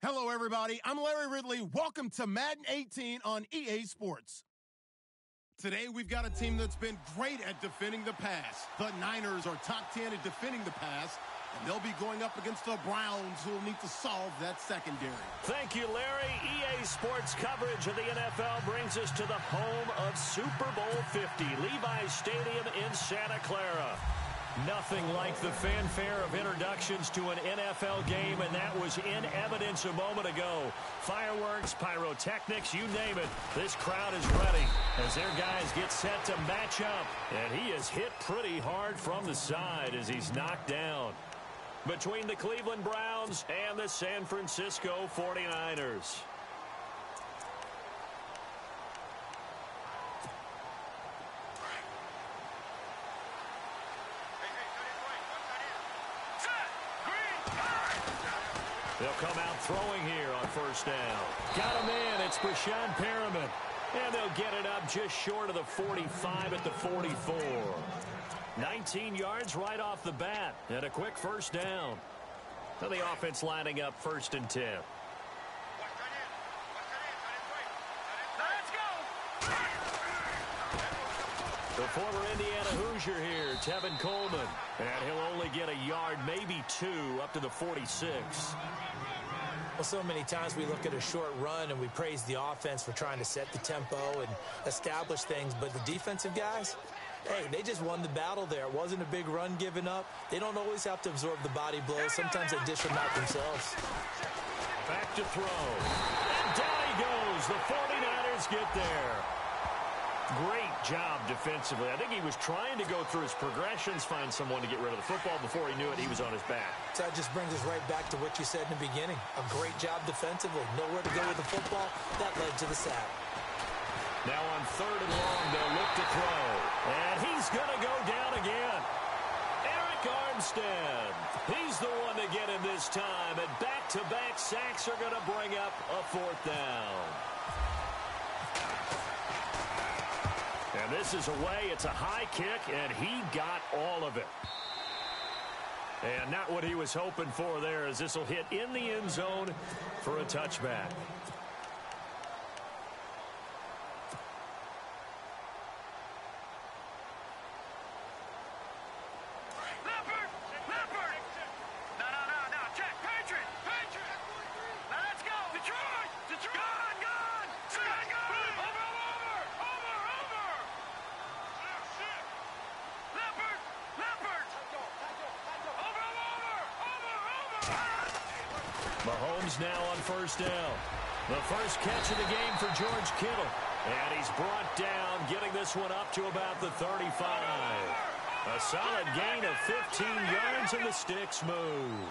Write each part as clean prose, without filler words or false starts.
Hello, everybody. I'm Larry Ridley. Welcome to Madden 18 on EA Sports. Today, we've got a team that's been great at defending the pass. The Niners are top 10 at defending the pass, and they'll be going up against the Browns, who will need to solve that secondary. Thank you, Larry. EA Sports coverage of the NFL brings us to the home of Super Bowl 50, Levi's Stadium in Santa Clara. Nothing like the fanfare of introductions to an NFL game, and that was in evidence a moment ago. Fireworks, pyrotechnics, you name it. This crowd is ready as their guys get set to match up. And he is hit pretty hard from the side as he's knocked down. Between the Cleveland Browns and the San Francisco 49ers. They'll come out throwing here on first down. Got him in. It's Breshad Perriman. And they'll get it up just short of the 45 at the 44. 19 yards right off the bat. And a quick first down. So the offense lining up 1st and 10. The former Indiana Hoosier here, Tevin Coleman. And he'll only get a yard, maybe 2, up to the 46. Well, so many times we look at a short run and we praise the offense for trying to set the tempo and establish things. But the defensive guys, hey, they just won the battle there. It wasn't a big run given up. They don't always have to absorb the body blows. Sometimes they dish them out themselves. Back to throw. And down he goes. The 49ers get there. Great job defensively. I think he was trying to go through his progressions, find someone to get rid of the football. Before he knew it, he was on his back. So that just brings us right back to what you said in the beginning. A great job defensively. Nowhere to go with the football. That led to the sack. Now on 3rd and long, they'll look to throw. And he's going to go down again. Eric Armstead. He's the one to get him this time. And back-to-back sacks are going to bring up a 4th down. And this is away. It's a high kick, and he got all of it. And not what he was hoping for there, as this will hit in the end zone for a touchback. Mahomes now on 1st down. The first catch of the game for George Kittle. And he's brought down, getting this one up to about the 35. A solid gain of 15 yards, and the sticks move.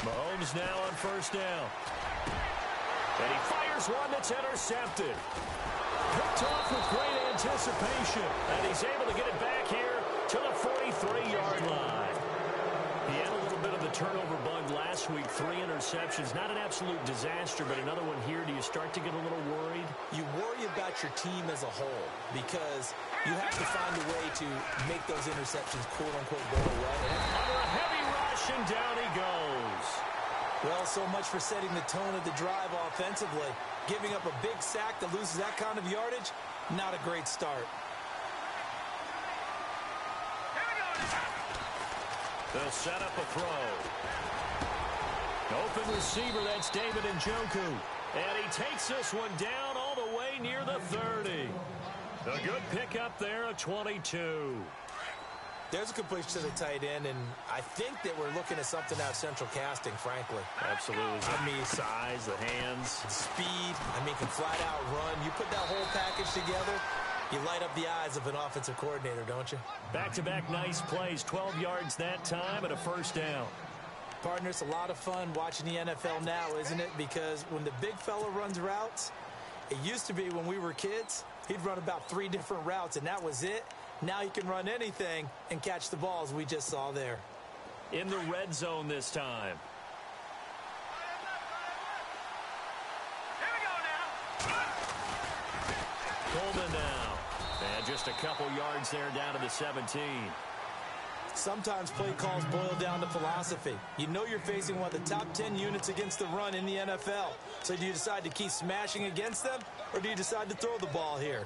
Mahomes now on 1st down. And he fires one that's intercepted. Picked off with great anticipation. And he's able to get it back here to the 43-yard line. He had a little bit of the turnover bug last week. 3 interceptions. Not an absolute disaster, but another one here. Do you start to get a little worried? You worry about your team as a whole because you have to find a way to make those interceptions, quote-unquote, go away. Under a heavy rush, and down he goes. Well, so much for setting the tone of the drive offensively. Giving up a big sack that loses that kind of yardage, not a great start. They'll set up a throw. Open receiver, that's David Njoku. And he takes this one down all the way near the 30. A good pickup there, a 22. There's a completion to the tight end, and I think that we're looking at something out of Central Casting, frankly. Absolutely. I mean, size, the hands. Speed, can flat out run. You put that whole package together, you light up the eyes of an offensive coordinator, don't you? Back-to-back nice plays, 12 yards that time and a 1st down. Partner, it's a lot of fun watching the NFL now, isn't it? Because when the big fella runs routes, it used to be when we were kids, he'd run about 3 different routes, and that was it. Now you can run anything and catch the balls we just saw there. In the red zone this time. Coleman now. And just a couple yards there down to the 17. Sometimes play calls boil down to philosophy. You know you're facing one of the top 10 units against the run in the NFL. So do you decide to keep smashing against them, or do you decide to throw the ball here?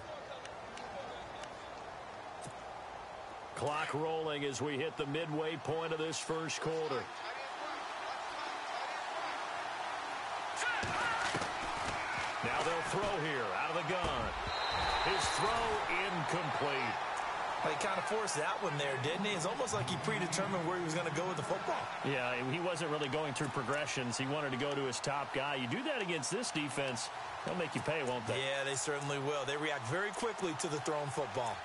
Clock rolling as we hit the midway point of this first quarter. Now they'll throw here out of the gun. His throw incomplete. Well, he kind of forced that one there, didn't he? It's almost like he predetermined where he was going to go with the football. Yeah, he wasn't really going through progressions. He wanted to go to his top guy. You do that against this defense, they'll make you pay, won't they? Yeah, they certainly will. They react very quickly to the thrown football.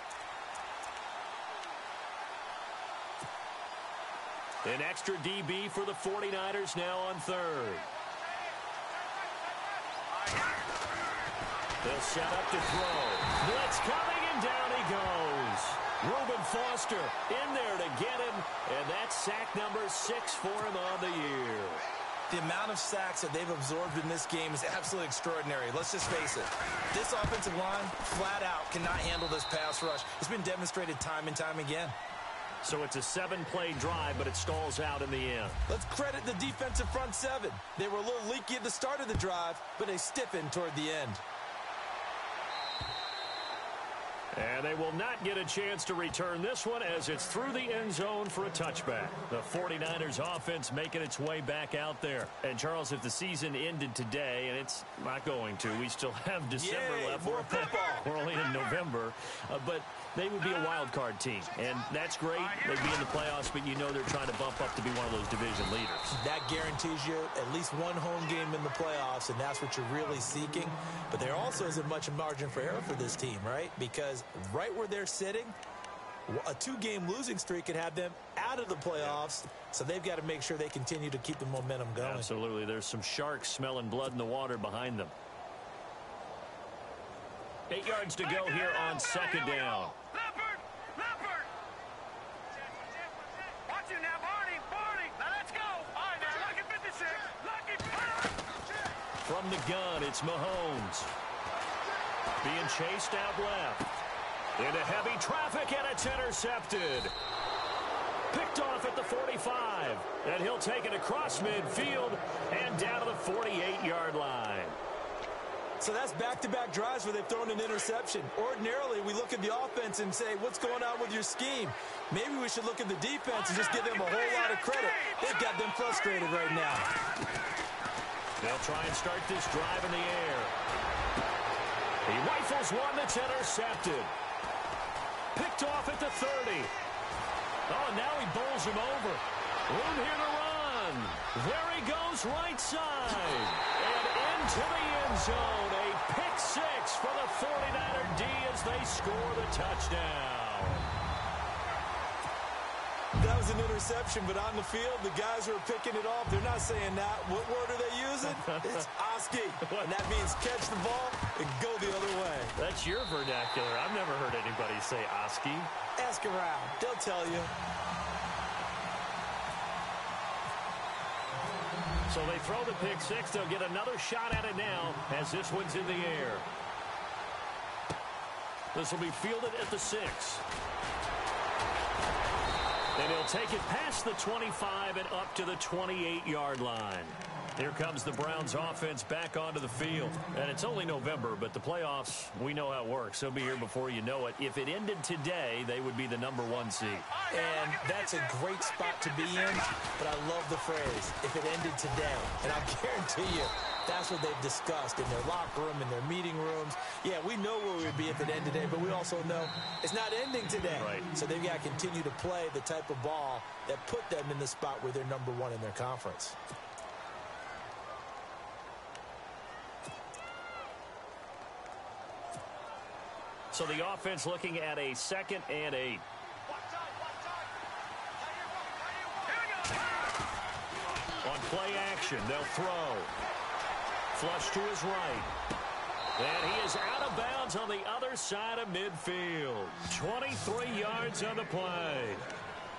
An extra DB for the 49ers now on third. They'll set up to throw. Blitz coming, and down he goes. Reuben Foster in there to get him, and that's sack number 6 for him on the year. The amount of sacks that they've absorbed in this game is absolutely extraordinary. Let's just face it. This offensive line, flat out, cannot handle this pass rush. It's been demonstrated time and time again. So it's a 7-play drive, but it stalls out in the end. Let's credit the defensive front 7. They were a little leaky at the start of the drive, but they stiffened toward the end. And they will not get a chance to return this one as it's through the end zone for a touchback. The 49ers offense making its way back out there. And, Charles, if the season ended today, and it's not going to, we still have December left. More football. We're only in November. But they would be a wild card team. And that's great. They'd be in the playoffs, but you know they're trying to bump up to be one of those division leaders. That guarantees you at least one home game in the playoffs, and that's what you're really seeking. But there also isn't much margin for error for this team, right? Because right where they're sitting, a 2-game losing streak could have them out of the playoffs, so they've got to make sure they continue to keep the momentum going. Absolutely. There's some sharks smelling blood in the water behind them. 8 yards to go here on second down. Leopard! Watch it now, Barney! Now let's go! All right, now, lucky 56! Lucky! From the gun, it's Mahomes. Being chased out left. Into heavy traffic, and it's intercepted. Picked off at the 45. And he'll take it across midfield and down to the 48-yard line. So that's back-to-back drives where they've thrown an interception. Ordinarily, we look at the offense and say, what's going on with your scheme? Maybe we should look at the defense and just give them a whole lot of credit. They've got them frustrated right now. They'll try and start this drive in the air. He rifles one that's intercepted. Picked off at the 30. Oh, now he bowls him over. Room here to run. There he goes right side. And into the end zone. A pick 6 for the 49er D as they score the touchdown. That was an interception, but on the field, the guys who are picking it off, they're not saying that. What word are they using? It's Oski. And that means catch the ball and go the other way. That's your vernacular. I've never heard anybody say Oski. Ask around. They'll tell you. So they throw the pick 6. They'll get another shot at it now as this one's in the air. This will be fielded at the 6. And he'll take it past the 25 and up to the 28-yard line. Here comes the Browns offense back onto the field. And it's only November, but the playoffs, we know how it works. They'll be here before you know it. If it ended today, they would be the #1 seed. And that's a great spot to be in, but I love the phrase, if it ended today. And I guarantee you, that's what they've discussed in their locker room, in their meeting rooms. Yeah, we know where we would be if it ended today, but we also know it's not ending today. Right. So they've got to continue to play the type of ball that put them in the spot where they're #1 in their conference. So the offense looking at a 2nd and 8. On play action, they'll throw. Flush to his right. And he is out of bounds on the other side of midfield. 23 yards on the play.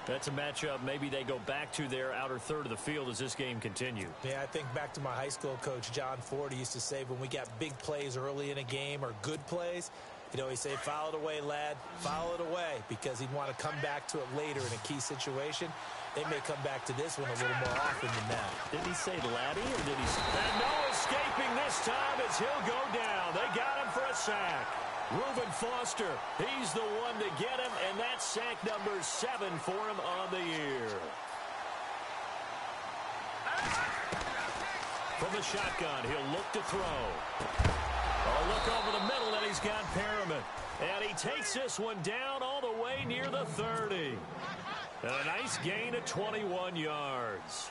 That's a matchup maybe they go back to their outer third of the field as this game continues. Yeah, I think back to my high school coach, John Ford. He used to say when we got big plays early in a game or good plays, You know, he say, foul it away, lad. Foul it away, because he'd want to come back to it later in a key situation. They may come back to this one a little more often than that. Did he say laddie, or did he say... And no escaping this time as he'll go down. They got him for a sack. Reuben Foster, he's the one to get him, and that's sack number 7 for him on the year. From the shotgun, he'll look to throw. Oh, look over the middle, and he's got Perriman. And he takes this one down all the way near the 30. And a nice gain of 21 yards.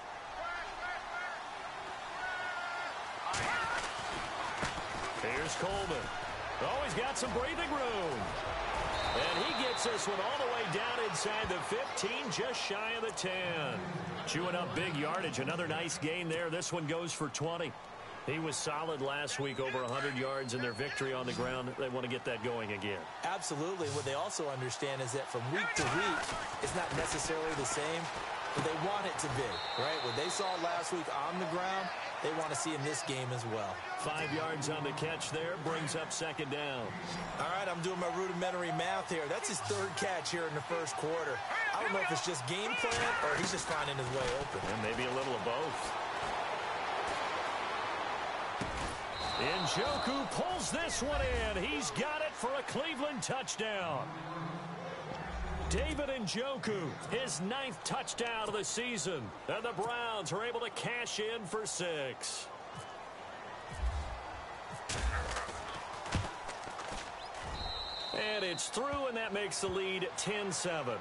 Here's Coleman. Oh, he's got some breathing room. And he gets this one all the way down inside the 15, just shy of the 10. Chewing up big yardage. Another nice gain there. This one goes for 20. He was solid last week, over 100 yards in their victory on the ground. They want to get that going again. Absolutely. What they also understand is that from week to week, it's not necessarily the same, but they want it to be, right? What they saw last week on the ground, they want to see in this game as well. 5 yards on the catch there, brings up second down. All right, I'm doing my rudimentary math here. That's his 3rd catch here in the first quarter. I don't know if it's just game plan or he's just finding his way open. And maybe a little of both. Njoku pulls this one in. He's got it for a Cleveland touchdown. David Njoku, his 9th touchdown of the season. And the Browns are able to cash in for 6. And it's through, and that makes the lead 10-7.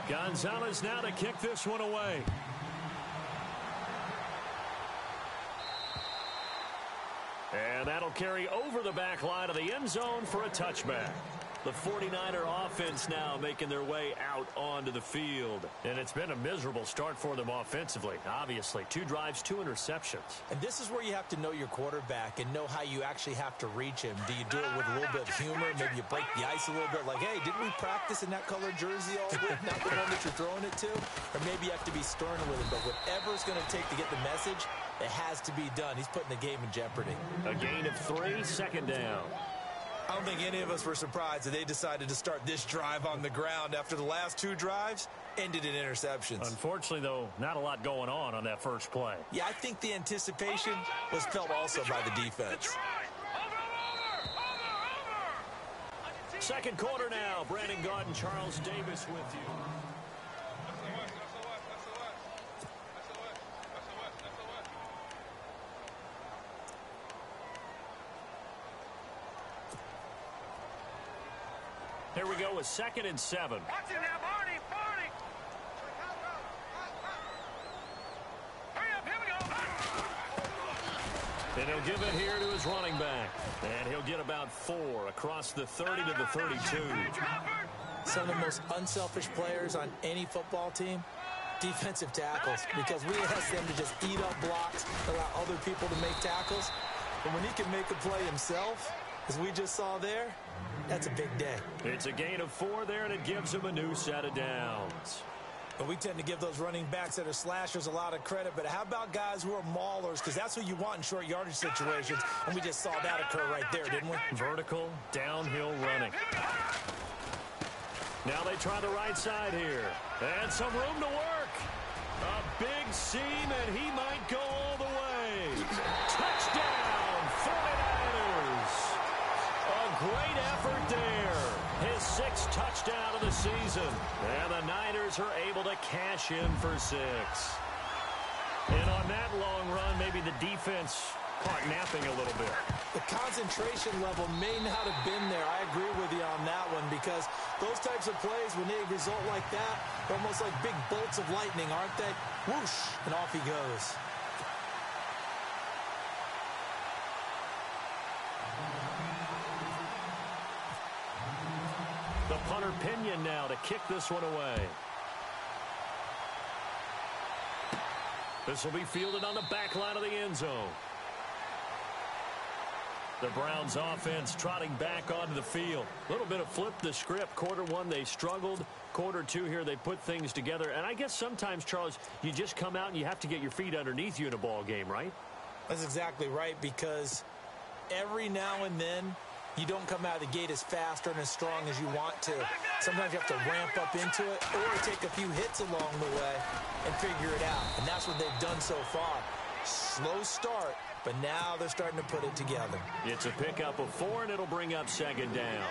Gonzalez now to kick this one away. And that'll carry over the back line of the end zone for a touchback. The 49er offense now making their way out onto the field. And it's been a miserable start for them offensively, obviously. 2 drives, 2 interceptions. And this is where you have to know your quarterback and know how you actually have to reach him. Do you do it with a little bit of humor? Maybe you break the ice a little bit, like, hey, didn't we practice in that colored jersey all week, not the one that you're throwing it to? Or maybe you have to be stern with him. But whatever it's going to take to get the message, it has to be done. He's putting the game in jeopardy. A gain of 3, second down. I don't think any of us were surprised that they decided to start this drive on the ground after the last 2 drives ended in interceptions. Unfortunately, though, not a lot going on that first play. Yeah, I think the anticipation was felt also by the defense. Second quarter now. Brandon Gaudin, Charles Davis with you. Here we go with 2nd and 7. Watch it now, Barney! Hurry up, here we go! And he'll give it here to his running back. And he'll get about 4 across the 30 to the 32. Some of the most unselfish players on any football team, defensive tackles, because we ask them to just eat up blocks, allow other people to make tackles. But when he can make a play himself, as we just saw there, that's a big day. It's a gain of 4 there, and it gives him a new set of downs. But we tend to give those running backs that are slashers a lot of credit. But how about guys who are maulers? Because that's what you want in short yardage situations. And we just saw that occur right there, didn't we? Vertical, downhill running. Now they try the right side here. And some room to work. A big seam, and he might go all the way. Touchdown, 49ers. A great effort there. His 6th touchdown of the season. And the Niners are able to cash in for 6. And on that long run, maybe the defense caught napping a little bit. The concentration level may not have been there. I agree with you on that one, because those types of plays, when they result like that, they're almost like big bolts of lightning, aren't they? Whoosh, and off he goes. The punter Pinion now to kick this one away. This will be fielded on the back line of the end zone. The Browns offense trotting back onto the field. A little bit of flip the script. Quarter 1, they struggled. Quarter 2 here, they put things together. And I guess sometimes, Charles, you just come out and you have to get your feet underneath you in a ball game, right? That's exactly right, because every now and then you don't come out of the gate as fast and as strong as you want to. Sometimes you have to ramp up into it or take a few hits along the way and figure it out. And that's what they've done so far. Slow start, but now they're starting to put it together. It's a pickup of 4, and it'll bring up second down.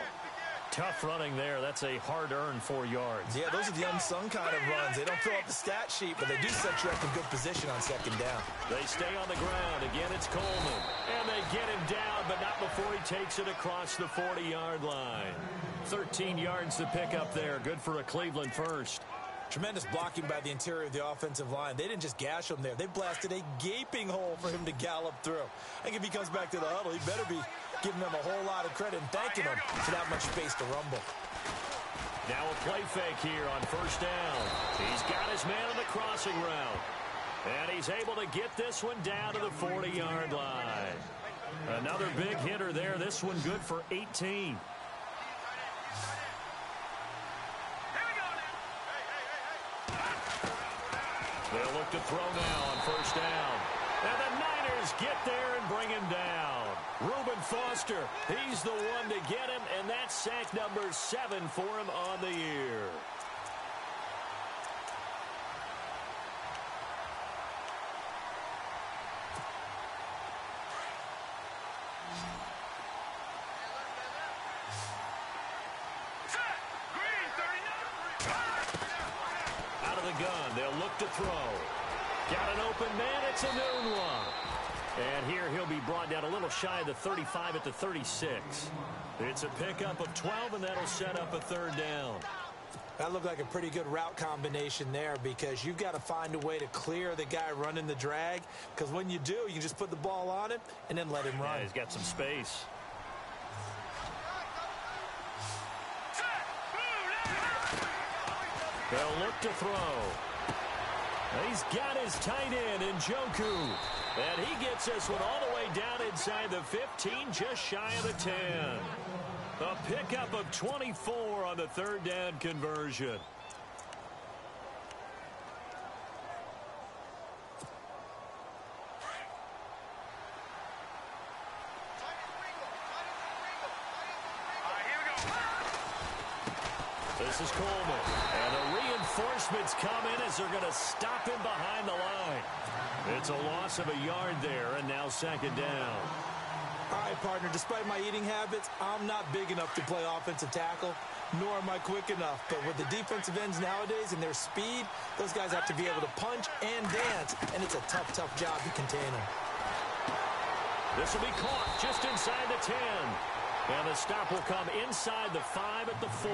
Tough running there. That's a hard-earned 4 yards. Yeah, those are the unsung kind of runs. They don't fill up the stat sheet, but they do set you up in good position on second down. They stay on the ground. Again, it's Coleman. And they get him down, but not before he takes it across the 40-yard line. 13 yards to pick up there. Good for a Cleveland first. Tremendous blocking by the interior of the offensive line. They didn't just gash him there. They blasted a gaping hole for him to gallop through. I think if he comes back to the huddle, he better be giving them a whole lot of credit and thanking them for that much space to rumble. Now a play fake here on first down. He's got his man on the crossing route. And he's able to get this one down to the 40-yard line. Another big hitter there. This one good for 18. They'll look to throw now on first down. And the Niners get there and bring him down. Reuben Foster, he's the one to get him, and that's sack number 7 for him on the year. Out of the gun, they'll look to throw. Got an open man, it's a noon one. And here he'll be brought down a little shy of the 35 at the 36. It's a pickup of 12, and that'll set up a third down. That looked like a pretty good route combination there, because you've got to find a way to clear the guy running the drag, because when you do, you can just put the ball on him and then let him run. Yeah, he's got some space. They'll look to throw. He's got his tight end in Njoku. And he gets this one all the way down inside the 15, just shy of the 10. A pickup of 24 on the third down conversion. This is Coleman. And the reinforcements come in as they're going to stop him behind the line. It's a loss of a yard there, and now second down. All right, partner, despite my eating habits, I'm not big enough to play offensive tackle, nor am I quick enough. But with the defensive ends nowadays and their speed, those guys have to be able to punch and dance, and it's a tough, tough job to contain them. This will be caught just inside the 10. And the stop will come inside the 5 at the 4.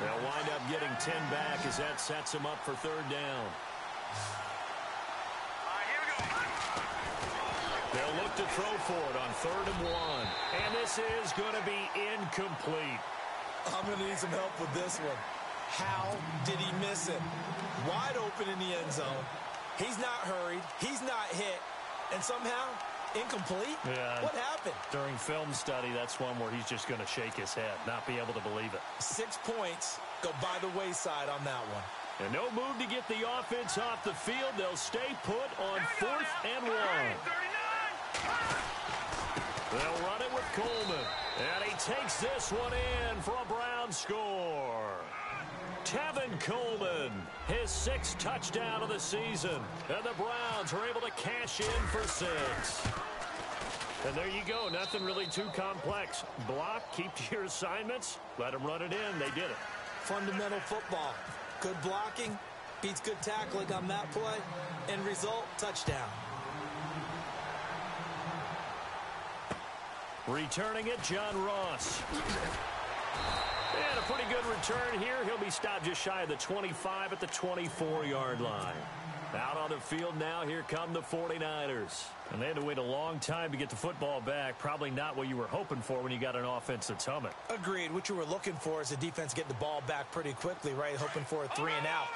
They'll wind up getting 10 back as that sets them up for third down. They'll look to throw for it on 3rd and 1. And this is going to be incomplete. I'm going to need some help with this one. How did he miss it? Wide open in the end zone. He's not hurried. He's not hit. And somehow, incomplete? Yeah. What happened? During film study, that's one where he's just going to shake his head, not be able to believe it. 6 points go by the wayside on that one. And no move to get the offense off the field. They'll stay put on 4th and 1. They'll run it with Coleman. And he takes this one in for a Brown score. Tevin Coleman, his 6th touchdown of the season. And the Browns are able to cash in for 6. And there you go. Nothing really too complex. Block, keep to your assignments, let them run it in. They did it. Fundamental football. Good blocking beats good tackling on that play. End result, touchdown. Returning it, John Ross. And a pretty good return here. He'll be stopped just shy of the 25 at the 24-yard line. Out on the field now, here come the 49ers. And they had to wait a long time to get the football back. Probably not what you were hoping for when you got an offense that's humming. Agreed. What you were looking for is the defense get the ball back pretty quickly, right? Hoping for a 3 and out.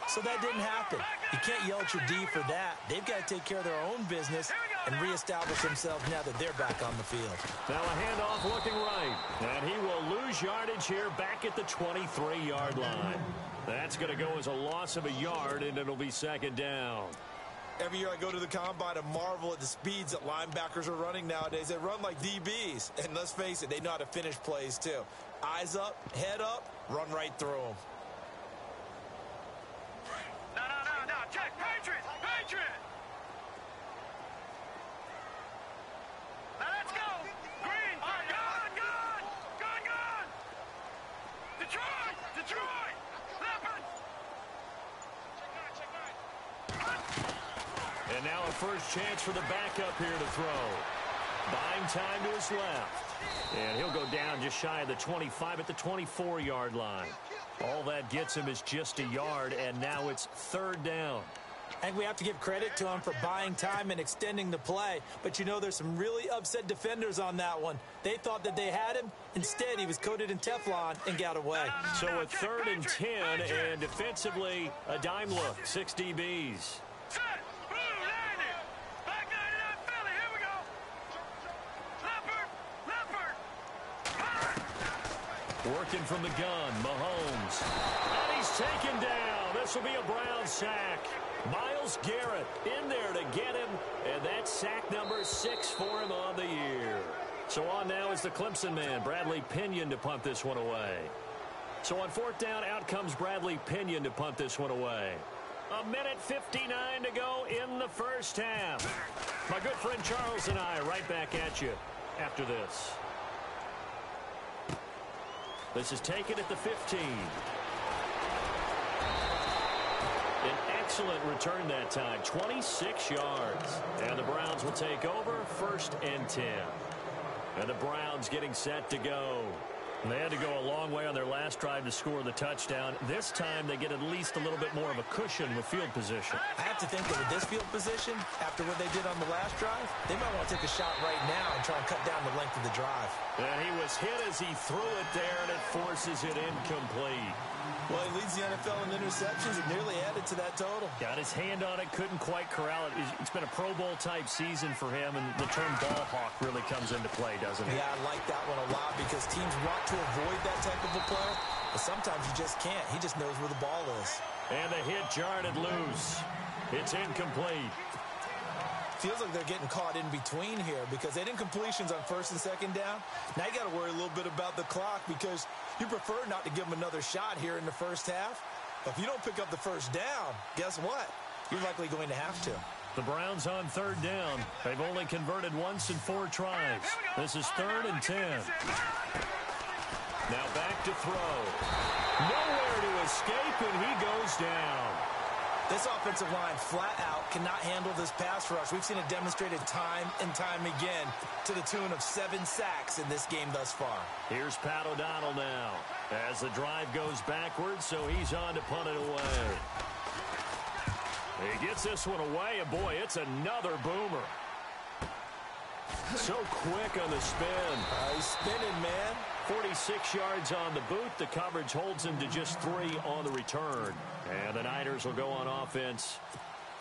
So that didn't happen. You can't yell at your D for that. They've got to take care of their own business and reestablish themselves now that they're back on the field. Now a handoff looking right. And he will lose yardage here back at the 23-yard line. That's going to go as a loss of a yard, and it'll be second down. Every year I go to the combine and marvel at the speeds that linebackers are running nowadays. They run like DBs. And let's face it, they know how to finish plays too. Eyes up, head up, run right through them. No. Check. Patriot. Now let's go. Green. All right, gun. Detroit. Leopard. And now a first chance for the backup here to throw. Buying time to his left. And he'll go down just shy of the 25 at the 24-yard line. All that gets him is just a yard, and now it's third down. I think we have to give credit to him for buying time and extending the play. But, you know, there's some really upset defenders on that one. They thought that they had him. Instead, he was coated in Teflon and got away. So a third and 10, and defensively, a dime look, 6 DBs. Set. Blue landing. Back 99 Philly. Here we go. Leopard. Working from the gun, Mahomes. And he's taken down. This will be a Brown sack. Myles Garrett in there to get him, and that's sack number 6 for him on the year. So on now is the Clemson man, Bradley Pinion, to punt this one away. So on fourth down, out comes Bradley Pinion to punt this one away. 1:59 to go in the first half. My good friend Charles and I right back at you after this. This is taken at the 15. An excellent return that time, 26 yards. And the Browns will take over, 1st and 10. And the Browns getting set to go. They had to go a long way on their last drive to score the touchdown. This time they get at least a little bit more of a cushion with field position. I have to think that with this field position, after what they did on the last drive, they might want to take a shot right now and try and cut down the length of the drive. And he was hit as he threw it there, and it forces it incomplete. Well, he leads the NFL in interceptions and nearly added to that total. Got his hand on it, couldn't quite corral it. It's been a Pro Bowl-type season for him, and the term ball hawk really comes into play, doesn't it? Yeah, I like that one a lot because teams want to avoid that type of a player, but sometimes you just can't. He just knows where the ball is. And the hit jarred it loose. It's incomplete. Feels like they're getting caught in between here because they didn't completions on 1st and 2nd down. Now you got to worry a little bit about the clock because you prefer not to give them another shot here in the first half. But if you don't pick up the first down, guess what? You're likely going to have to. The Browns on 3rd down. They've only converted once in 4 tries. This is 3rd and 10. Now back to throw. Nowhere to escape, and he goes down. This offensive line flat out cannot handle this pass rush. We've seen it demonstrated time and time again to the tune of 7 sacks in this game thus far. Here's Pat O'Donnell now as the drive goes backwards, so he's on to punt it away. He gets this one away, and boy, it's another boomer. So quick on the spin. He's spinning, man. 46 yards on the boot. The coverage holds him to just 3 on the return. And the Niners will go on offense,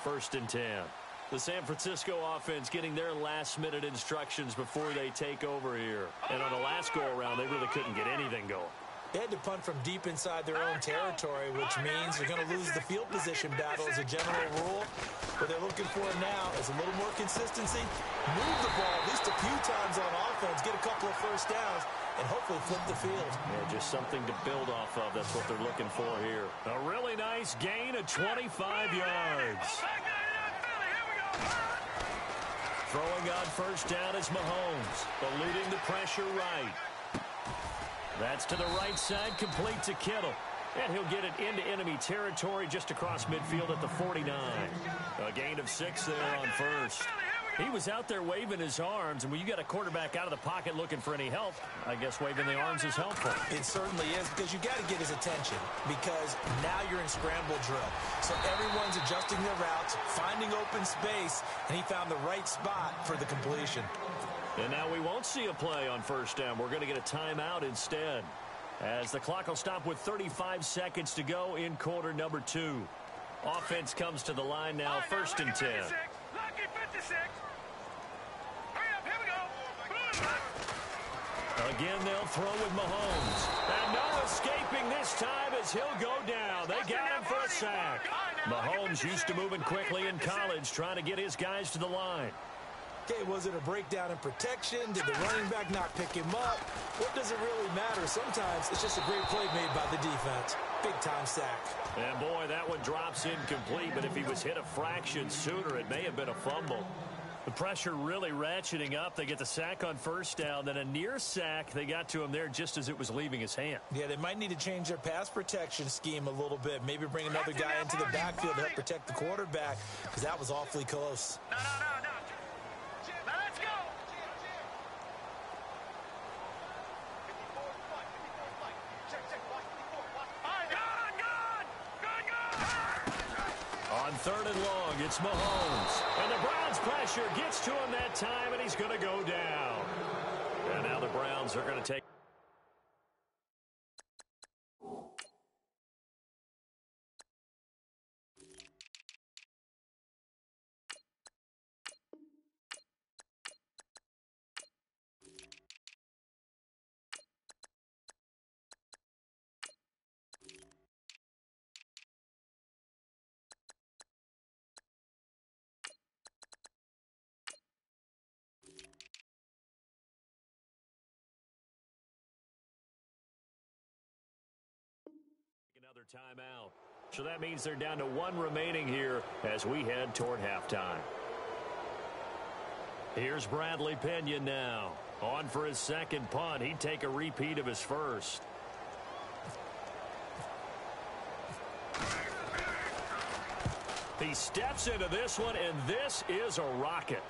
1st and 10. The San Francisco offense getting their last-minute instructions before they take over here. And on the last go-around, they really couldn't get anything going. They had to punt from deep inside their own territory, which means they're going to lose the field position battle as a general rule. What they're looking for now is a little more consistency, move the ball at least a few times on offense, get a couple of first downs, and hopefully flip the field. Yeah, just something to build off of. That's what they're looking for here. A really nice gain of 25 yards. Throwing on 1st down is Mahomes, eluding the pressure right. That's to the right side, complete to Kittle. And he'll get it into enemy territory just across midfield at the 49. A gain of 6 there on 1st. He was out there waving his arms, and when you got a quarterback out of the pocket looking for any help, I guess waving the arms is helpful. It certainly is, because you got to get his attention, because now you're in scramble drill. So everyone's adjusting their routes, finding open space, and he found the right spot for the completion. And now we won't see a play on 1st down. We're going to get a timeout instead, as the clock will stop with 35 seconds to go in quarter number 2. Offense comes to the line now, 1st and 10. Lucky 56. Hurry up, here we go. Again, they'll throw with Mahomes. And no escaping this time as he'll go down. They got him for a sack. Mahomes used to moving quickly in college, trying to get his guys to the line. Okay, was it a breakdown in protection? Did the running back not pick him up? What does it really matter? Sometimes it's just a great play made by the defense. Big-time sack. And, boy, that one drops incomplete, but if he was hit a fraction sooner, it may have been a fumble. The pressure really ratcheting up. They get the sack on first down, then a near sack. They got to him there just as it was leaving his hand. Yeah, they might need to change their pass protection scheme a little bit. Maybe bring another guy into the backfield to help protect the quarterback, because that was awfully close. No. Now let's go. On 3rd and long, it's Mahomes. And the Browns pressure gets to him that time, and he's going to go down. And now the Browns are going to take. Another timeout. So that means they're down to 1 remaining here as we head toward halftime. Here's Bradley Pinion now. On for his second punt. He'd take a repeat of his first. He steps into this one, and this is a rocket.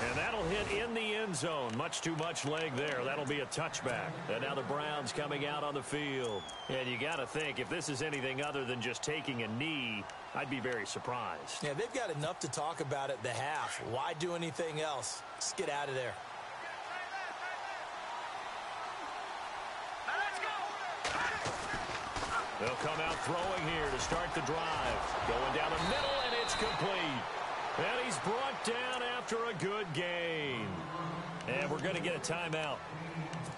And that'll hit in the end zone. Much too much leg there. That'll be a touchback. And now the Browns coming out on the field. And you got to think, if this is anything other than just taking a knee, I'd be very surprised. Yeah, they've got enough to talk about at the half. Why do anything else? Just get out of there. They'll come out throwing here to start the drive. Going down the middle, and it's complete. And he's brought down after a good gain. And we're going to get a timeout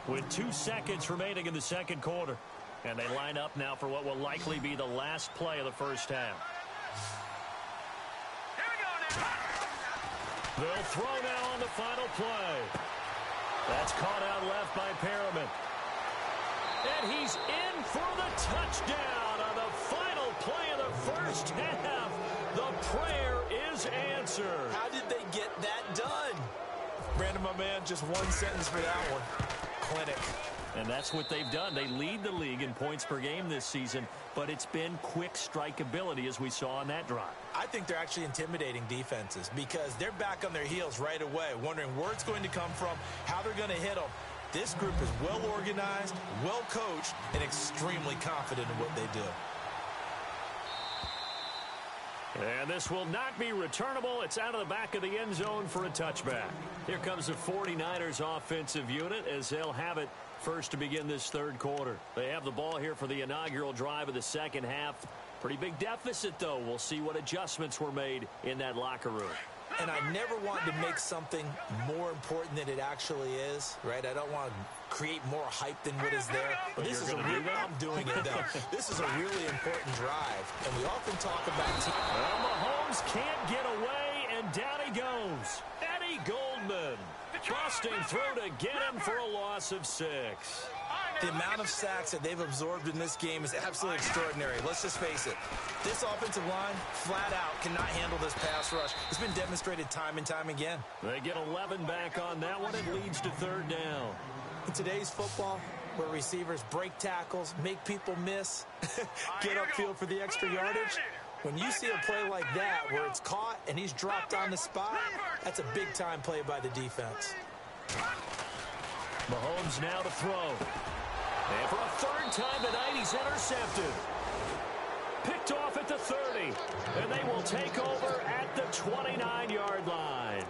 with 2 seconds remaining in the second quarter. And they line up now for what will likely be the last play of the first half. Here we go now. They'll throw now on the final play. That's caught out left by Perriman. And he's in for the touchdown on the final play of the first half. The prayer is answered. How did they get that done? Brandon, my man, just one sentence for that one. Clinic. And that's what they've done. They lead the league in points per game this season, but it's been quick strike ability as we saw on that drive. I think they're actually intimidating defenses because they're back on their heels right away, wondering where it's going to come from, how they're going to hit them. This group is well organized, well coached, and extremely confident in what they do. And this will not be returnable. It's out of the back of the end zone for a touchback. Here comes the 49ers offensive unit as they'll have it first to begin this third quarter. They have the ball here for the inaugural drive of the second half. Pretty big deficit, though. We'll see what adjustments were made in that locker room. And I never want to make something more important than it actually is, right? I don't want to create more hype than what is there. But this is a real, I'm doing it, though. This is a really important drive. And we often talk about well, Mahomes can't get away, and down he goes. Eddie Goldman busting through to get him for a loss of 6. The amount of sacks that they've absorbed in this game is absolutely extraordinary. Let's just face it. This offensive line, flat out, cannot handle this pass rush. It's been demonstrated time and time again. They get 11 back on that one. It leads to third down. In today's football, where receivers break tackles, make people miss, get upfield for the extra yardage, when you see a play like that where it's caught and he's dropped on the spot, that's a big-time play by the defense. Mahomes now to throw. And for a third time tonight, he's intercepted. Picked off at the 30. And they will take over at the 29-yard line.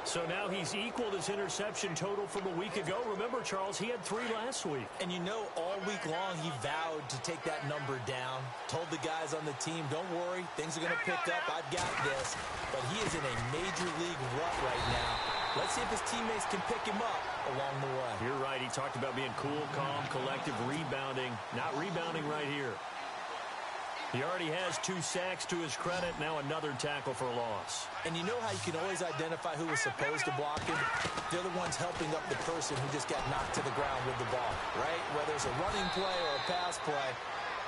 So now he's equaled his interception total from a week ago. Remember, Charles, he had 3 last week. And you know, all week long he vowed to take that number down. Told the guys on the team, don't worry, things are going to pick up. I've got this. But he is in a major league rut right now. Let's see if his teammates can pick him up along the way. You're right. He talked about being cool, calm, collective, rebounding. Not rebounding right here. He already has 2 sacks to his credit. Now another tackle for a loss. And you know how you can always identify who was supposed to block him? They're the ones helping up the person who just got knocked to the ground with the ball, right? Whether it's a running play or a pass play,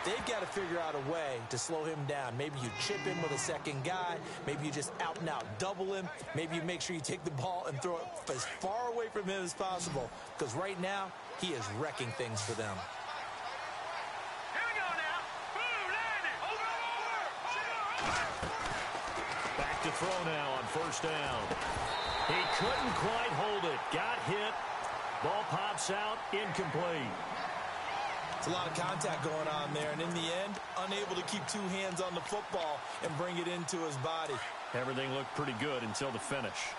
they've got to figure out a way to slow him down. Maybe you chip him with a second guy. Maybe you just out-and-out double him. Maybe you make sure you take the ball and throw it as far away from him as possible. Because right now, he is wrecking things for them. Back to throw now on first down. He couldn't quite hold it. Got hit. Ball pops out. Incomplete. It's a lot of contact going on there, and in the end, unable to keep 2 hands on the football and bring it into his body. Everything looked pretty good until the finish.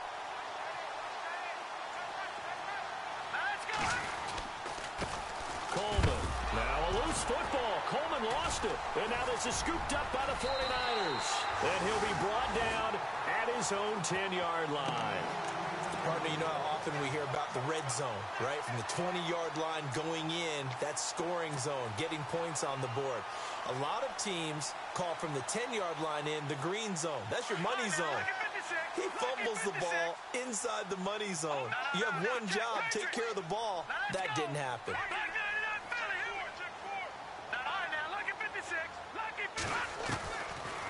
Coleman. Now a loose football. Coleman lost it. And now this is scooped up by the 49ers. And he'll be brought down at his own 10-yard line. Partner, you know how often we hear about the red zone, right? From the 20-yard line going in, that's scoring zone, getting points on the board. A lot of teams call from the 10-yard line in the green zone. That's your money zone. He fumbles the ball inside the money zone. You have one job, take care of the ball. That didn't happen.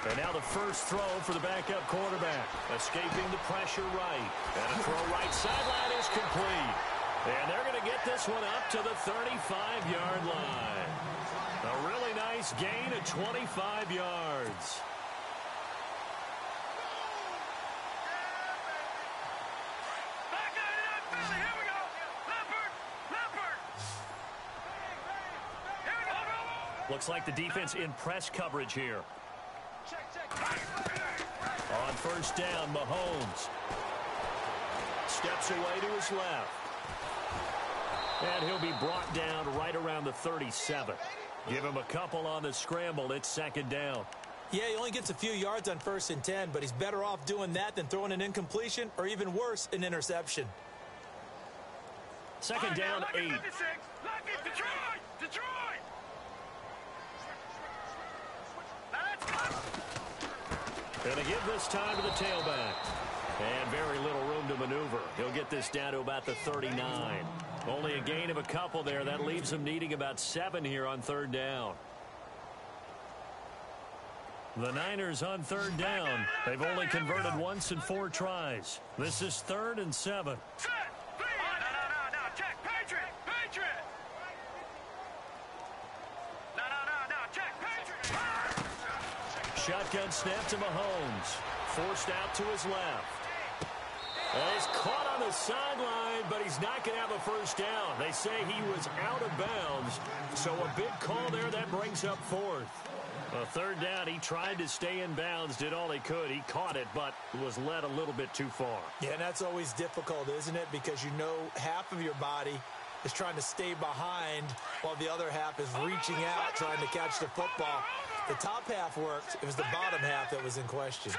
And now the first throw for the backup quarterback. Escaping the pressure right. And a throw right sideline is complete. And they're going to get this one up to the 35-yard line. A really nice gain of 25 yards. Looks like the defense in press coverage here. On first down, Mahomes steps away to his left. And he'll be brought down right around the 37. Give him a couple on the scramble. It's second down. Yeah, he only gets a few yards on 1st and 10, but he's better off doing that than throwing an incompletion or even worse, an interception. Second down, 8. Detroit! Going to give this time to the tailback. And very little room to maneuver. He'll get this down to about the 39. Only a gain of a couple there. That leaves him needing about 7 here on third down. The Niners on third down. They've only converted once in 4 tries. This is 3rd and 7. Shotgun snap to Mahomes. Forced out to his left. And he's caught on the sideline, but he's not going to have a first down. They say he was out of bounds, so a big call there that brings up 4th. A third down, he tried to stay in bounds, did all he could. He caught it, but was led a little bit too far. Yeah, and that's always difficult, isn't it? Because you know half of your body is trying to stay behind while the other half is reaching out, trying to catch the football. The top half worked. It was the bottom half that was in question.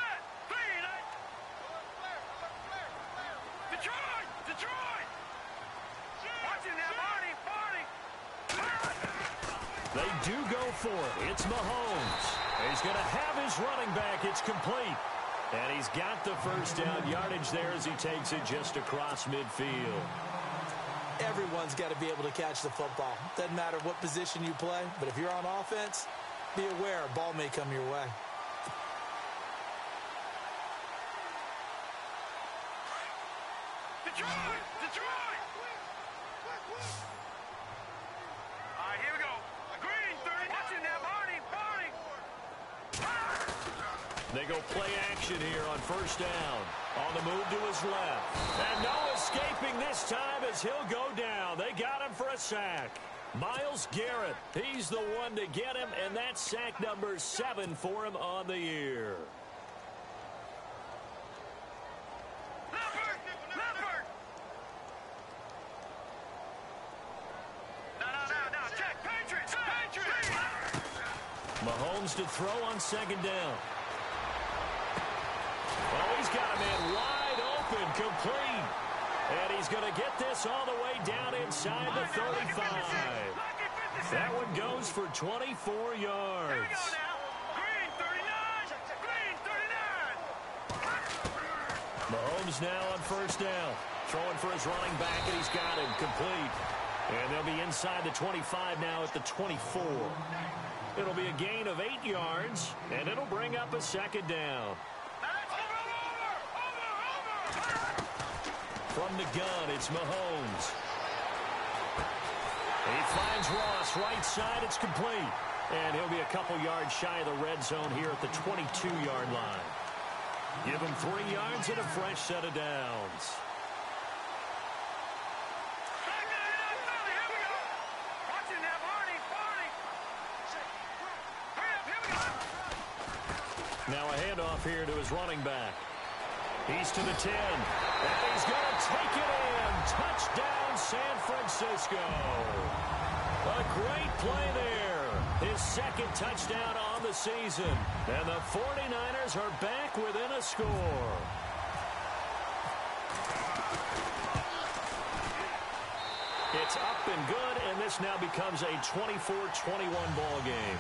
They do go for it. It's Mahomes. He's going to have his running back. It's complete. And he's got the first down yardage there as he takes it just across midfield. Everyone's got to be able to catch the football. Doesn't matter what position you play, but if you're on offense, be aware a ball may come your way. Detroit! All right, here we go. Green, 30. Watching now, Barney. They go play action here on first down. On the move to his left. And no escaping this time as he'll go down. They got him for a sack. Myles Garrett, he's the one to get him, and that's sack number 7 for him on the year. Leopard! No, check, Patriots! Mahomes to throw on second down. Oh, he's got a man wide open, complete. And he's going to get this all the way down inside the 35. That one goes for 24 yards. Mahomes now on first down. Throwing for his running back, and he's got him complete. And they'll be inside the 25 now at the 24. It'll be a gain of 8 yards, and it'll bring up a second down. From the gun, it's Mahomes. He finds Ross right side. It's complete. And he'll be a couple yards shy of the red zone here at the 22-yard line. Give him 3 yards and a fresh set of downs. Now a handoff here to his running back. He's to the 10. And he's going to take it in. Touchdown, San Francisco. A great play there. His second touchdown on the season. And the 49ers are back within a score. It's up and good, and this now becomes a 24-21 ball game.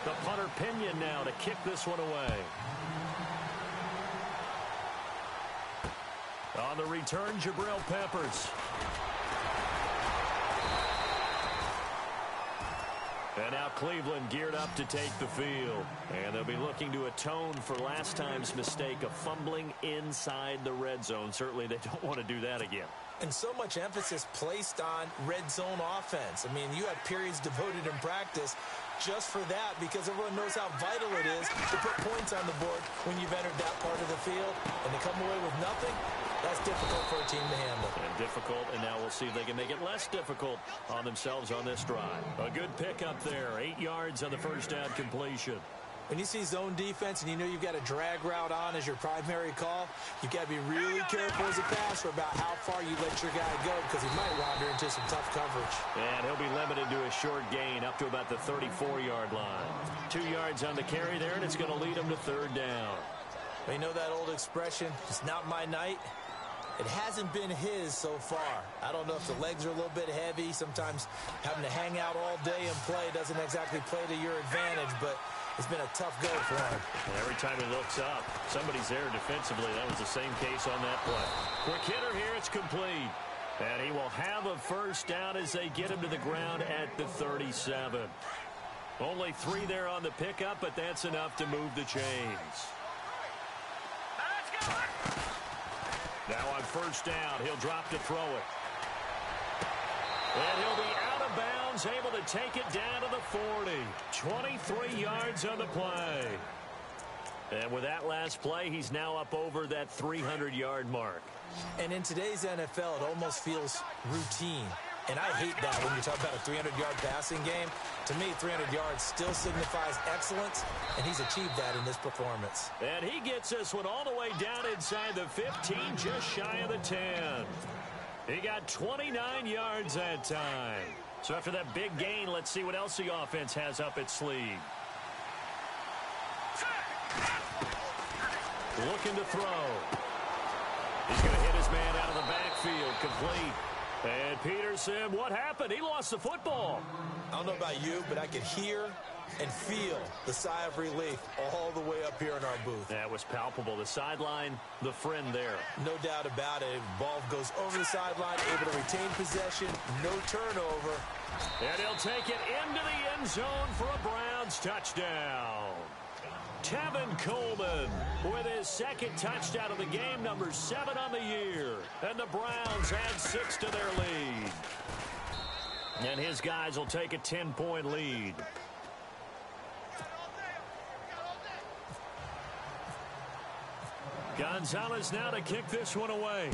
The punter Pinion now to kick this one away. On the return, Jabril Peppers. And now Cleveland geared up to take the field. And they'll be looking to atone for last time's mistake of fumbling inside the red zone. Certainly they don't want to do that again. And so much emphasis placed on red zone offense. I mean, you have periods devoted in practice just for that, because everyone knows how vital it is to put points on the board when you've entered that part of the field. And to come away with nothing, that's difficult for a team to handle. And difficult, and now we'll see if they can make it less difficult on themselves on this drive. A good pickup there, 8 yards on the first down completion. When you see zone defense and you know you've got a drag route on as your primary call, you've got to be really careful as a passer about how far you let your guy go, because he might wander into some tough coverage. And he'll be limited to a short gain up to about the 34-yard line. 2 yards on the carry there, and it's going to lead him to third down. You know that old expression, it's not my night? It hasn't been his so far. I don't know if the legs are a little bit heavy. Sometimes having to hang out all day and play doesn't exactly play to your advantage, but it's been a tough go for him. And every time he looks up, somebody's there defensively. That was the same case on that play. Quick hitter here, it's complete. And he will have a first down as they get him to the ground at the 37. Only 3 there on the pickup, but that's enough to move the chains. Now on first down, he'll drop to throw it. And he'll be out of bounds, able to take it down to the 40. 23 yards on the play. And with that last play, he's now up over that 300-yard mark. And in today's NFL, it almost feels routine. And I hate that when you talk about a 300-yard passing game. To me, 300 yards still signifies excellence, and he's achieved that in this performance. And he gets this one all the way down inside the 15, just shy of the 10. He got 29 yards that time. So after that big gain, let's see what else the offense has up its sleeve. Looking to throw. He's going to hit his man out of the backfield, complete. And Peterson, what happened? He lost the football. I don't know about you, but I could hear and feel the sigh of relief all the way up here in our booth. That was palpable. The sideline, the friend there. No doubt about it. Ball goes over the sideline, able to retain possession, no turnover. And he'll take it into the end zone for a Browns touchdown. Tevin Coleman with his second touchdown of the game, number 7 on the year. And the Browns add 6 to their lead. And his guys will take a 10-point lead. Gonzalez now to kick this one away.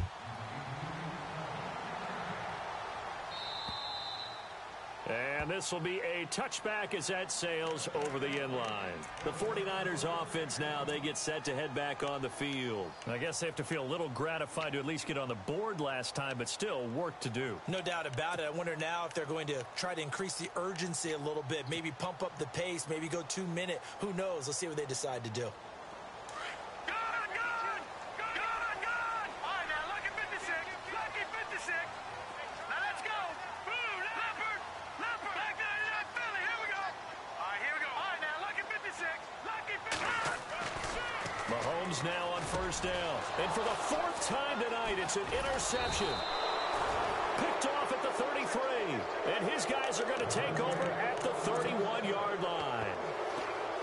And this will be a touchback as that sails over the end line. The 49ers offense now, they get set to head back on the field. I guess they have to feel a little gratified to at least get on the board last time, but still work to do. No doubt about it. I wonder now if they're going to try to increase the urgency a little bit, maybe pump up the pace, maybe go 2-minute. Who knows? Let's see what they decide to do. Mahomes now on first down. And for the fourth time tonight, it's an interception. Picked off at the 33. And his guys are going to take over at the 31-yard line.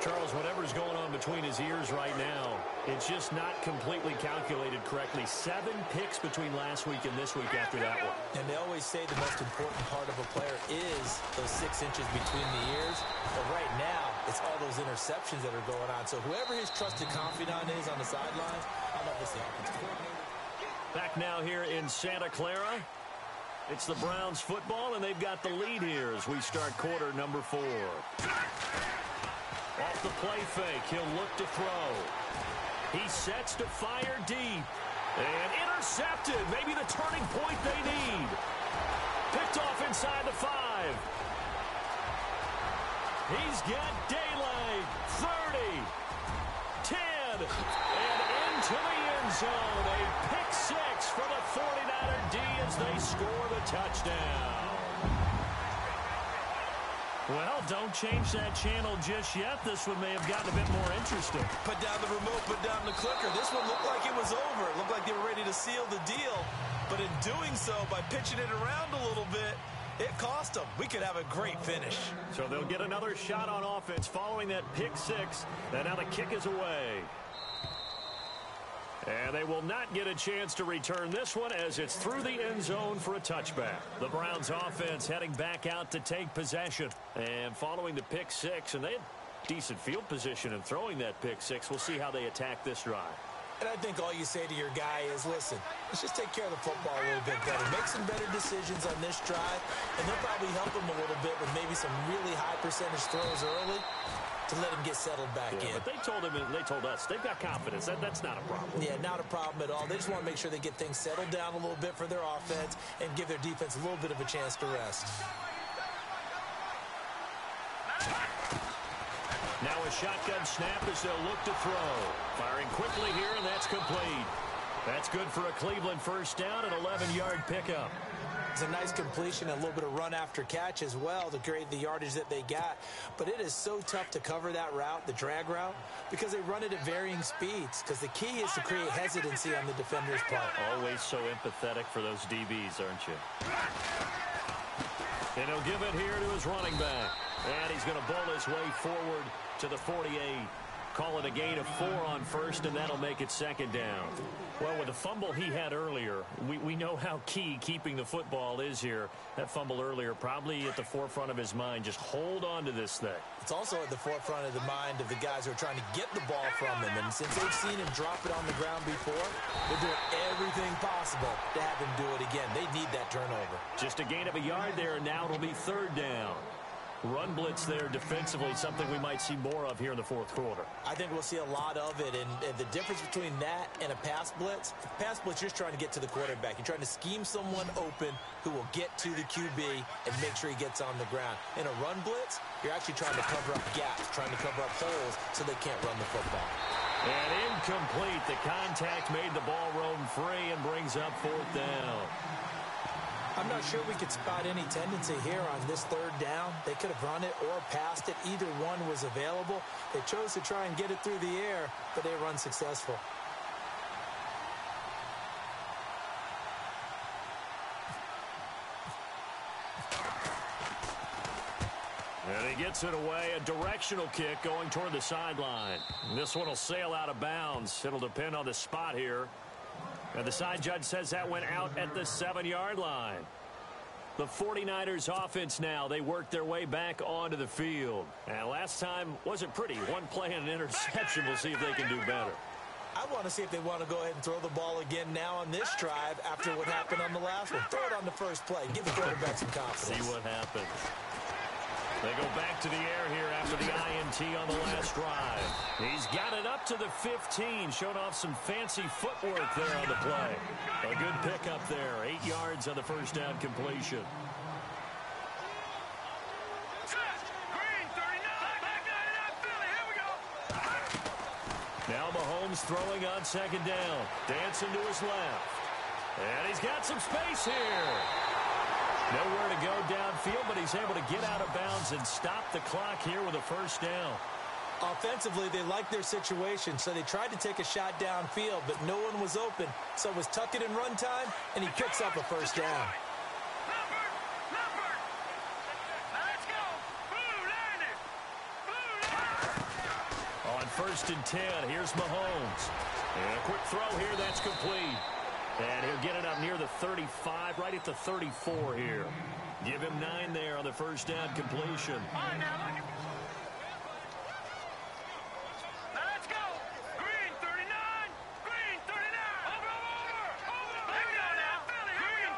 Charles, whatever's going on between his ears right now, it's just not completely calculated correctly. 7 picks between last week and this week after that one. And they always say the most important part of a player is those 6 inches between the ears. But right now, it's all those interceptions that are going on. So whoever his trusted confidant is on the sidelines, I love this offensive coordinator. Back now here in Santa Clara. It's the Browns football, and they've got the lead here as we start quarter number 4. Off the play fake, he'll look to throw. He sets to fire deep. And intercepted. Maybe the turning point they need. Picked off inside the 5. He's got daylight. 30. 10. And into the end zone. A pick 6 for the 49er D as they score the touchdown. Well, don't change that channel just yet. This one may have gotten a bit more interesting. Put down the remote, put down the clicker. This one looked like it was over. It looked like they were ready to seal the deal. But in doing so, by pitching it around a little bit, it cost them. We could have a great finish. So they'll get another shot on offense following that pick 6. And now the kick is away. And they will not get a chance to return this one as it's through the end zone for a touchback. The Browns offense heading back out to take possession. And following the pick 6, and they had decent field position in throwing that pick 6. We'll see how they attack this drive. And I think all you say to your guy is, listen, let's just take care of the football a little bit better. Make some better decisions on this drive, and they'll probably help him a little bit with maybe some really high percentage throws early to let him get settled back in. But they told him, and they told us, they've got confidence. That's not a problem. Yeah, not a problem at all. They just want to make sure they get things settled down a little bit for their offense and give their defense a little bit of a chance to rest. Now a shotgun snap as they'll look to throw. Firing quickly here, and that's complete. That's good for a Cleveland first down, an 11-yard pickup. It's a nice completion, a little bit of run after catch as well to create the yardage that they got. But it is so tough to cover that route, the drag route, because they run it at varying speeds. Because the key is to create hesitancy on the defender's part. Always so empathetic for those DBs, aren't you? And he'll give it here to his running back. And he's going to bowl his way forward to the 48. Call it a gain of 4 on first, and that'll make it second down. Well, with the fumble he had earlier, we know how key keeping the football is here. That fumble earlier probably at the forefront of his mind. Just hold on to this thing. It's also at the forefront of the mind of the guys who are trying to get the ball from him. And since they've seen him drop it on the ground before, they're doing everything possible to have him do it again. They need that turnover. Just a gain of a yard there, and now it'll be third down. Run blitz there defensively, something we might see more of here in the fourth quarter. I think we'll see a lot of it, and the difference between that and a pass blitz, you're just trying to get to the quarterback. You're trying to scheme someone open who will get to the QB and make sure he gets on the ground. In a run blitz, you're actually trying to cover up gaps, trying to cover up holes so they can't run the football. And incomplete. The contact made the ball roam free and brings up fourth down. I'm not sure we could spot any tendency here on this third down. They could have run it or passed it. Either one was available. They chose to try and get it through the air, but they were unsuccessful. And he gets it away. A directional kick going toward the sideline. This one will sail out of bounds. It'll depend on the spot here. And the side judge says that went out at the 7-yard line. The 49ers offense now, they work their way back onto the field. And last time wasn't pretty. One play and an interception. We'll see if they can do better. I want to see if they want to go ahead and throw the ball again now on this drive after what happened on the last one. Throw it on the first play. Give the quarterback some confidence. See what happens. They go back to the air here after the INT on the last drive. He's got it up to the 15. Showed off some fancy footwork there on the play. A good pickup there. 8 yards on the first down completion. Now Mahomes throwing on second down. Dancing to his left. And he's got some space here. Nowhere to go downfield, but he's able to get out of bounds and stop the clock here with a first down. Offensively, they liked their situation, so they tried to take a shot downfield, but no one was open. So it was tuck it and run time, and he picks up a first down. On 1st and 10, here's Mahomes. And a quick throw here, that's complete. And he'll get it up near the 35, right at the 34 here. Give him 9 there on the first down completion. All right, now look at... Now let's go. Green 39. Green 39. Over. There we go now. Philly, Green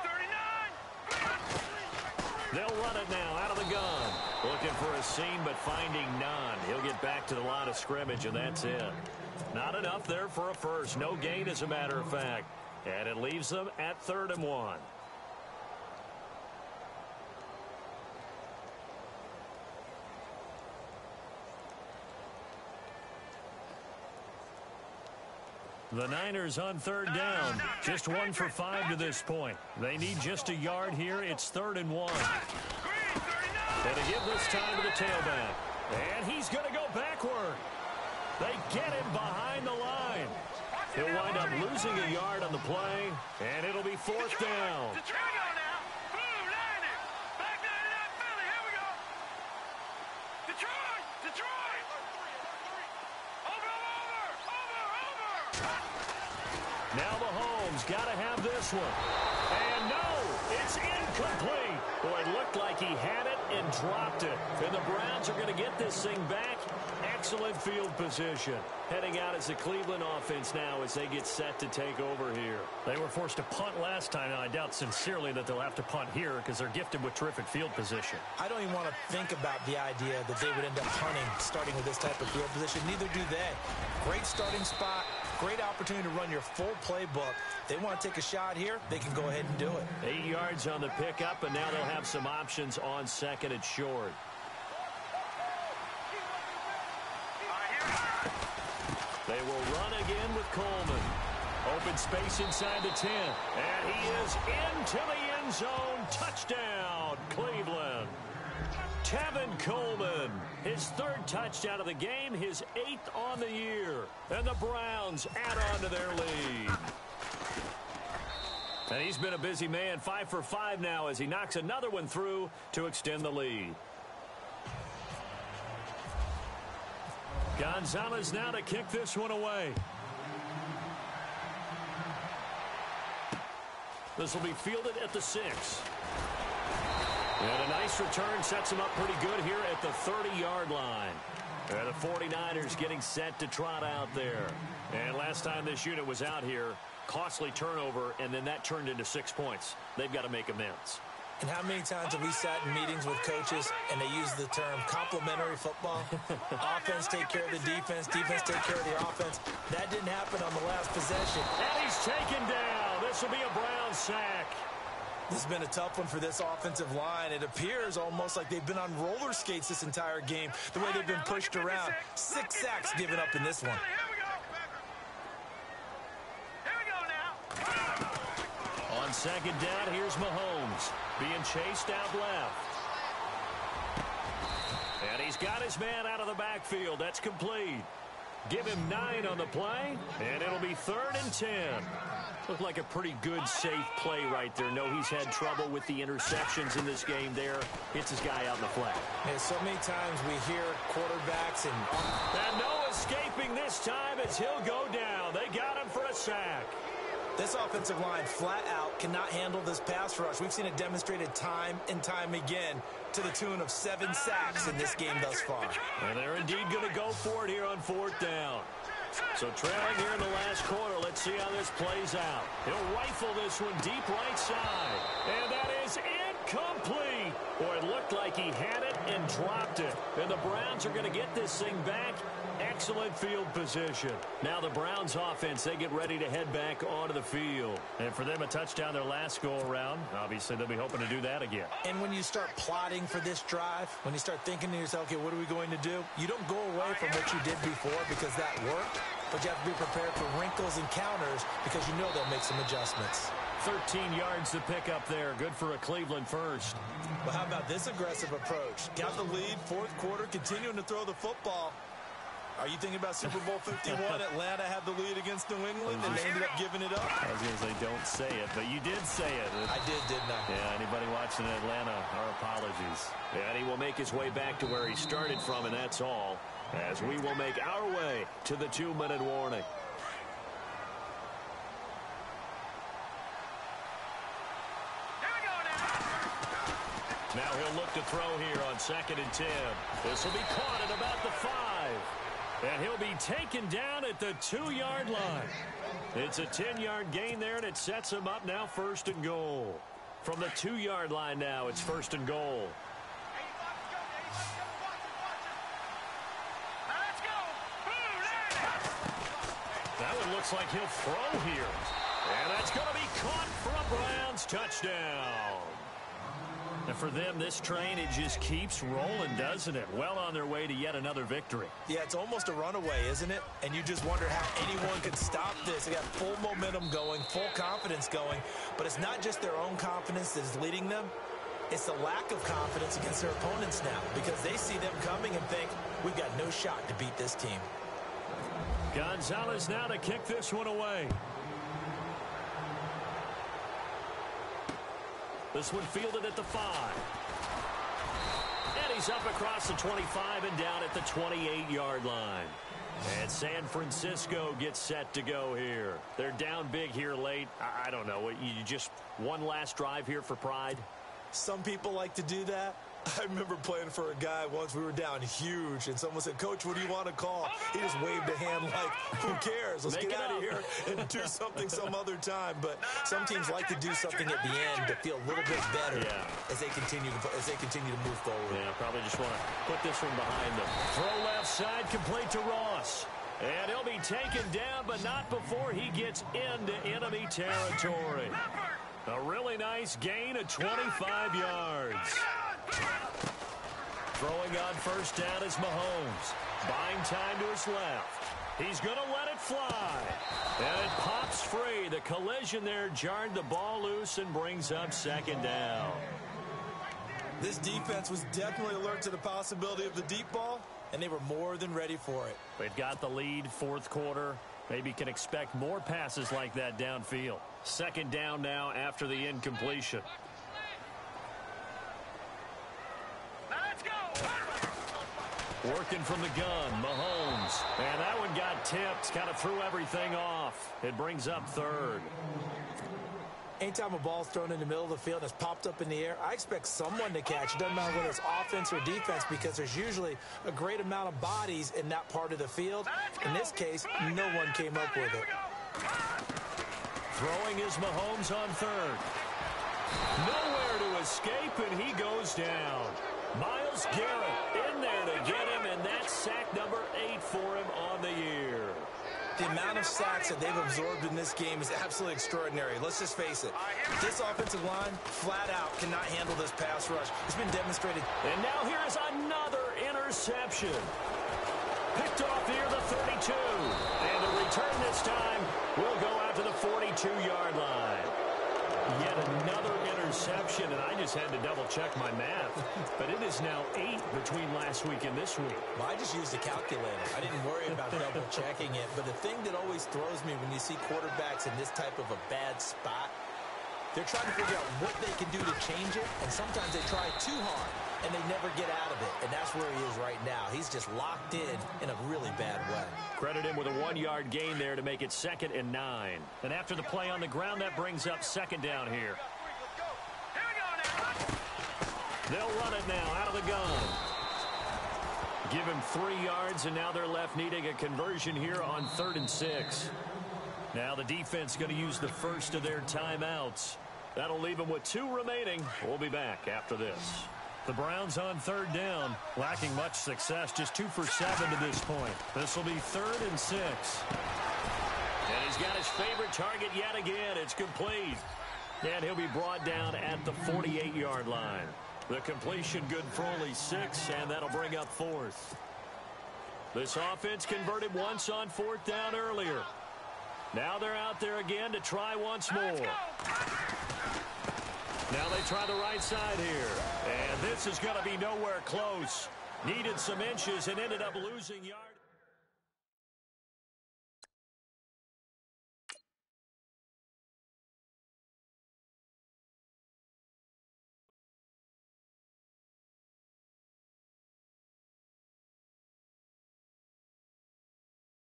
39. They'll run it now out of the gun. Looking for a seam, but finding none. He'll get back to the line of scrimmage, and that's it. Not enough there for a first. No gain, as a matter of fact. And it leaves them at 3rd and 1. The Niners on 3rd down. Just 1 for 5 to this point. They need just a yard here. It's 3rd and 1. And to give this time to the tailback. And he's going to go backward. They get him behind the line. He'll wind up losing a yard on the play, and it'll be 4th down. Now Mahomes got to have this one. And no, it's incomplete. Boy, it looked like he had it and dropped it. And the Browns are going to get this thing back. Excellent field position. Heading out as the Cleveland offense now as they get set to take over here. They were forced to punt last time, and I doubt sincerely that they'll have to punt here because they're gifted with terrific field position. I don't even want to think about the idea that they would end up punting starting with this type of field position. Neither do they. Great starting spot. Great opportunity to run your full playbook. They want to take a shot here, they can go ahead and do it. 8 yards on the pickup, and now they'll have some options on 2nd and short. They will run again with Coleman. Open space inside the 10. And he is into the end zone. Touchdown, Cleveland. Tevin Coleman, his 3rd touchdown of the game, his 8th on the year. And the Browns add on to their lead. And he's been a busy man, 5 for 5 now as he knocks another one through to extend the lead. Gonzalez now to kick this one away. This will be fielded at the 6. And a nice return sets him up pretty good here at the 30-yard line. And the 49ers getting set to trot out there. And last time this unit was out here, costly turnover, and then that turned into 6 points. They've got to make amends. And how many times have we sat in meetings with coaches and they use the term complementary football? Offense take care of the defense, defense take care of the offense. That didn't happen on the last possession. And he's taken down. This will be a Brown sack. This has been a tough one for this offensive line. It appears almost like they've been on roller skates this entire game, the way they've been pushed around. 6 sacks given up in this one. On 2nd down, here's Mahomes being chased out left. And he's got his man out of the backfield. That's complete. Give him 9 on the play, and it'll be 3rd and 10. Looked like a pretty good, safe play right there. No, he's had trouble with the interceptions in this game there. Hits his guy out in the flat. Yeah, so many times we hear quarterbacks and no escaping this time as he'll go down. They got him for a sack. This offensive line flat out cannot handle this pass rush. We've seen it demonstrated time and time again to the tune of 7 sacks in this game thus far. And they're indeed going to go for it here on 4th down. So trailing here in the last quarter, let's see how this plays out. He'll rifle this one deep right side. And that is incomplete. Boy, it looked like he had it and dropped it. And the Browns are going to get this thing back. Excellent field position. Now the Browns offense, they get ready to head back onto the field. And for them, a touchdown their last go-around. Obviously, they'll be hoping to do that again. And when you start plotting for this drive, when you start thinking to yourself, okay, what are we going to do? You don't go away from what you did before because that worked, but you have to be prepared for wrinkles and counters because you know they'll make some adjustments. 13 yards to pick up there. Good for a Cleveland first. Well, how about this aggressive approach? Got the lead, 4th quarter, continuing to throw the football. Are you thinking about Super Bowl 51? Atlanta had the lead against New England, and they ended up giving it up? I was going to say, don't say it, but you did say it. I did, didn't I? Yeah, anybody watching Atlanta, our apologies. And he will make his way back to where he started from, and that's all, as we will make our way to the 2-minute warning. Now he'll look to throw here on 2nd and 10. This will be caught at about the 5. And he'll be taken down at the 2-yard line. It's a 10-yard gain there, and it sets him up now 1st and goal. From the 2-yard line now, it's 1st and goal. That one looks like he'll throw here. And that's going to be caught for a Browns touchdown. And for them, this train, it just keeps rolling, doesn't it? Well on their way to yet another victory. Yeah, it's almost a runaway, isn't it? And you just wonder how anyone could stop this. They got full momentum going, full confidence going. But it's not just their own confidence that is leading them. It's the lack of confidence against their opponents now, because they see them coming and think, we've got no shot to beat this team. Gonzalez now to kick this one away. This one fielded at the 5. And he's up across the 25 and down at the 28-yard line. And San Francisco gets set to go here. They're down big here late. I don't know. You just one last drive here for pride? Some people like to do that. I remember playing for a guy once. We were down huge, and someone said, Coach, what do you want to call? He just waved a hand like, who cares? Let's get out of here and do something some other time. But some teams like to do something at the end to feel a little bit better as they continue to move forward. Yeah, probably just want to put this one behind them. Throw left side, complete to Ross. And he'll be taken down, but not before he gets into enemy territory. A really nice gain of 25 yards. Throwing on 1st down is Mahomes. Buying time to his left. He's going to let it fly. And it pops free. The collision there jarred the ball loose and brings up 2nd down. This defense was definitely alert to the possibility of the deep ball, and they were more than ready for it. They've got the lead, 4th quarter. Maybe can expect more passes like that downfield. 2nd down now after the incompletion. Working from the gun, Mahomes. And that one got tipped, kind of threw everything off. It brings up 3rd. Anytime a ball's thrown in the middle of the field and it's popped up in the air, I expect someone to catch. It doesn't matter whether it's offense or defense, because there's usually a great amount of bodies in that part of the field. In this case, no one came up with it. Throwing is Mahomes on 3rd. Nowhere to escape, and he goes down. Myles Garrett in there to get him, and that's sack number 8 for him on the year. The amount of sacks that they've absorbed in this game is absolutely extraordinary. Let's just face it. This offensive line, flat out, cannot handle this pass rush. It's been demonstrated. And now here is another interception. Picked off near the 32. And the return this time will go out to the 42-yard line. Yet another interception, and I just had to double-check my math. But it is now 8 between last week and this week. Well, I just used a calculator. I didn't worry about double-checking it. But the thing that always throws me when you see quarterbacks in this type of a bad spot, they're trying to figure out what they can do to change it, and sometimes they try too hard, and they never get out of it. And that's where he is right now. He's just locked in a really bad way. Credit him with a 1-yard gain there to make it 2nd and 9. And after the play on the ground, that brings up 2nd down here. They'll run it now out of the gun. Give him 3 yards, and now they're left needing a conversion here on 3rd and 6. Now the defense going to use the first of their timeouts. That'll leave them with 2 remaining. We'll be back after this. The Browns on 3rd down, lacking much success, just 2 for 7 to this point. This will be 3rd and 6. And he's got his favorite target yet again. It's complete. And he'll be brought down at the 48-yard line. The completion good for only 6, and that'll bring up 4th. This offense converted once on 4th down earlier. Now they're out there again to try once more. Now they try the right side here. And this is going to be nowhere close. Needed some inches and ended up losing yards.